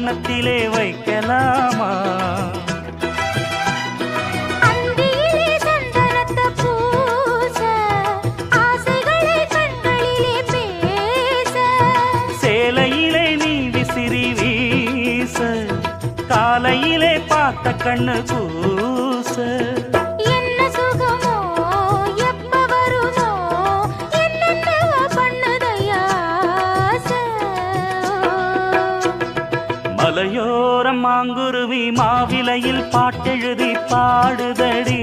கன்னத்திலே வைக்கலாமா? சேலையிலே நீ விசிறி வீச, காலையிலே பார்த்த கண்ணு கூச. என்ன சுகமோ எப்ப வருமோ என்னென்னவோ பண்ணுதையா. மலையோரம் மாங்குருவி மாவிலையில் பாட்டெழுதி பாடுதடி.